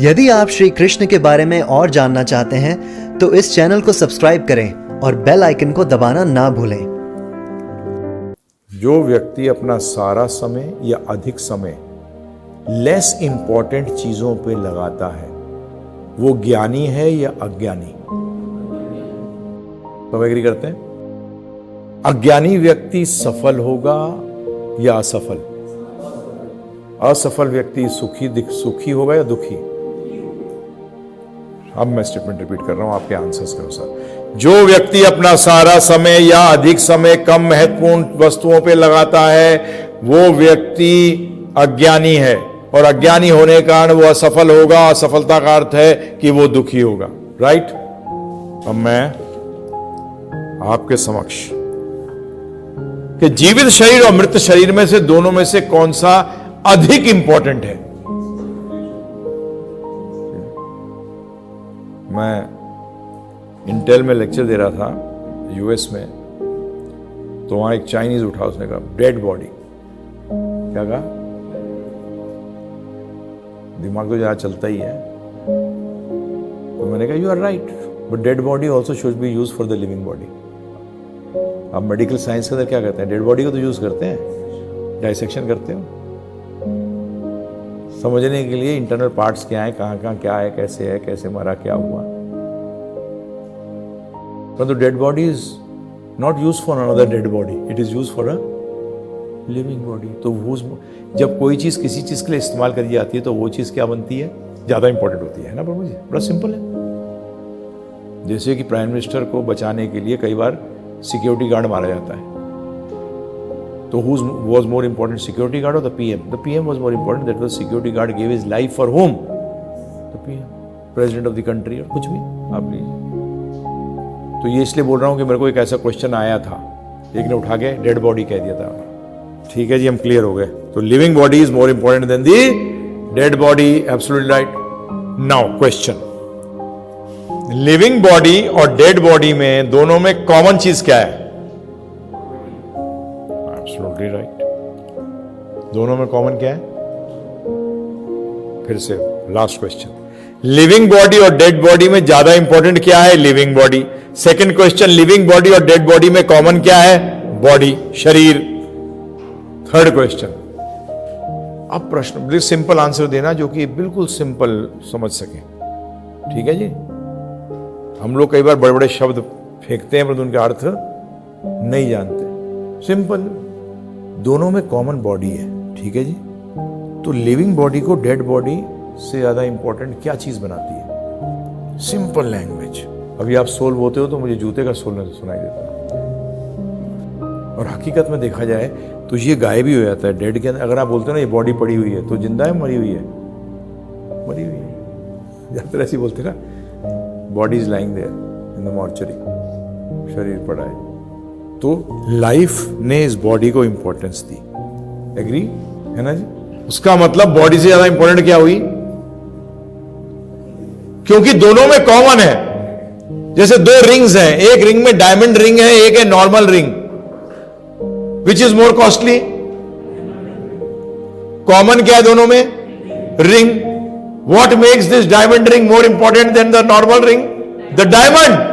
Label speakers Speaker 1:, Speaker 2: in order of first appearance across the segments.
Speaker 1: यदि आप श्री कृष्ण के बारे में और जानना चाहते हैं तो इस चैनल को सब्सक्राइब करें और बेल आइकन को दबाना ना भूलें।
Speaker 2: जो व्यक्ति अपना सारा समय या अधिक समय लेस इंपॉर्टेंट चीजों पे लगाता है वो ज्ञानी है या अज्ञानी? तो एग्री करते हैं? अज्ञानी व्यक्ति सफल होगा या असफल? असफल व्यक्ति सुखी होगा या दुखी? अब मैं स्टेटमेंट रिपीट कर रहा हूं आपके आंसर्स के अनुसार। जो व्यक्ति अपना सारा समय या अधिक समय कम महत्वपूर्ण वस्तुओं पे लगाता है वो व्यक्ति अज्ञानी है, और अज्ञानी होने के कारण वो असफल होगा। असफलता का अर्थ है कि वो दुखी होगा। राइट? अब मैं आपके समक्ष कि जीवित शरीर और मृत शरीर में से दोनों में से कौन सा अधिक इंपॉर्टेंट है? मैं इंटेल में लेक्चर दे रहा था यूएस में, तो वहां एक चाइनीज उठा, उसने कहा डेड बॉडी। क्या कहा? दिमाग तो ज्यादा चलता ही है। तो मैंने कहा you are right, but dead body also should be use for the living body. आप मेडिकल साइंस के अंदर क्या करते हैं? डेड बॉडी को तो यूज करते हैं, डाइसेक्शन करते हो समझने के लिए इंटरनल पार्ट्स क्या है, कहां क्या है, कैसे मरा, क्या हुआ। परंतु dead body is not use for another dead body, it is use for a living body. तो जब कोई चीज किसी चीज के लिए इस्तेमाल करी जाती है तो वो चीज क्या बनती है? ज्यादा इंपॉर्टेंट होती है ना प्रभु जी? बड़ा सिंपल है। जैसे कि प्राइम मिनिस्टर को बचाने के लिए कई बार सिक्योरिटी गार्ड मारा जाता है, तो who was more important, security guard or the PM? The PM was more important. That was security guard gave his life for whom? The PM, president of the country, और कुछ भी आप लीजिए। तो ये इसलिए बोल रहा हूं कि मेरे को एक ऐसा क्वेश्चन आया था, एक ने उठा के डेड बॉडी कह दिया था। ठीक है जी, हम क्लियर हो गए। तो living body is more important than the dead body. Absolutely right. Now question, living body और डेड बॉडी में दोनों में कॉमन चीज क्या है? Absolutely right. दोनों में कॉमन क्या है? फिर से लास्ट क्वेश्चन, लिविंग बॉडी और डेड बॉडी में ज्यादा इंपॉर्टेंट क्या है? Living body. Second question, living body और डेड बॉडी में कॉमन क्या है? बॉडी, शरीर। थर्ड क्वेश्चन, अब प्रश्न सिंपल आंसर देना जो कि बिल्कुल सिंपल समझ सके। ठीक है जी? हम लोग कई बार बड़े बड़े शब्द फेंकते हैं परंतु उनके अर्थ नहीं जानते। सिंपल, दोनों में कॉमन बॉडी है। ठीक है जी? तो लिविंग बॉडी को डेड बॉडी से ज्यादा इंपॉर्टेंट क्या चीज बनाती है? Simple language. अभी आप सोल बोलते हो तो मुझे जूते का सोल नहीं सुनाई देता, और हकीकत में देखा जाए तो ये गायब ही हो जाता है डेड के अंदर। अगर आप बोलते हो ना ये बॉडी पड़ी हुई है, तो जिंदा है मरी हुई है? मरी हुई है। ज्यादातर ऐसे बोलते ना, body is lying there in the mortuary, शरीर पड़ा है। तो लाइफ ने इस बॉडी को इंपॉर्टेंस दी। एग्री है ना जी? उसका मतलब बॉडी से ज्यादा इंपॉर्टेंट क्या हुई? क्योंकि दोनों में कॉमन है। जैसे दो रिंग्स हैं, एक रिंग में डायमंड रिंग है, एक है normal ring. Which is more costly? Common क्या है दोनों में? Ring. What makes this diamond ring more important than the normal ring? The diamond.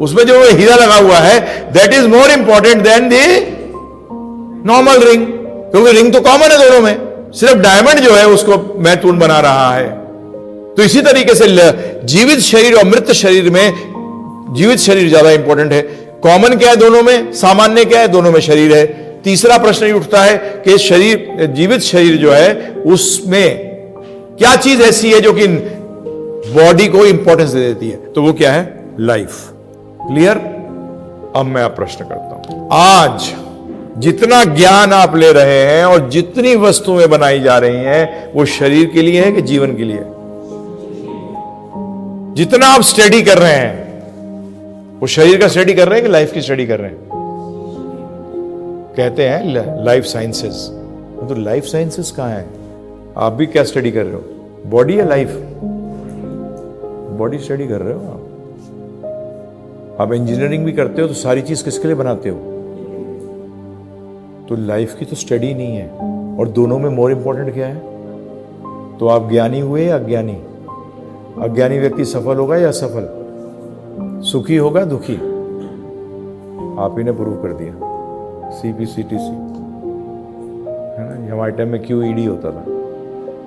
Speaker 2: उसमें जो हीरा लगा हुआ है that is more important than the normal ring, क्योंकि रिंग तो कॉमन है दोनों में, सिर्फ डायमंड जो है उसको महत्वपूर्ण बना रहा है। तो इसी तरीके से जीवित शरीर और मृत शरीर में जीवित शरीर ज्यादा इंपॉर्टेंट है। कॉमन क्या है दोनों में? सामान्य क्या है? दोनों में शरीर है। तीसरा प्रश्न ये उठता है कि शरीर, जीवित शरीर जो है उसमें क्या चीज ऐसी है जो कि बॉडी को इंपॉर्टेंस दे देती है? तो वो क्या है? लाइफ। क्लियर? अब मैं आप प्रश्न करता हूं, आज जितना ज्ञान आप ले रहे हैं और जितनी वस्तुएं बनाई जा रही हैं वो शरीर के लिए है कि जीवन के लिए? जितना आप स्टडी कर रहे हैं वो शरीर का स्टडी कर रहे हैं कि लाइफ की स्टडी कर रहे हैं? कहते हैं लाइफ साइंसेस, तो लाइफ साइंसेस कहां है? आप भी क्या स्टडी कर रहे हो? बॉडी या लाइफ? बॉडी स्टडी कर रहे हो आप इंजीनियरिंग भी करते हो तो सारी चीज किसके लिए बनाते हो? तो लाइफ की तो स्टडी नहीं है। और दोनों में मोर इंपॉर्टेंट क्या है? तो आप ज्ञानी हुए या अज्ञानी? अज्ञानी व्यक्ति सफल होगा या असफल? सुखी होगा दुखी? आप ही ने प्रूव कर दिया। CPCTC है ना, हमारे टाइम में QED होता था।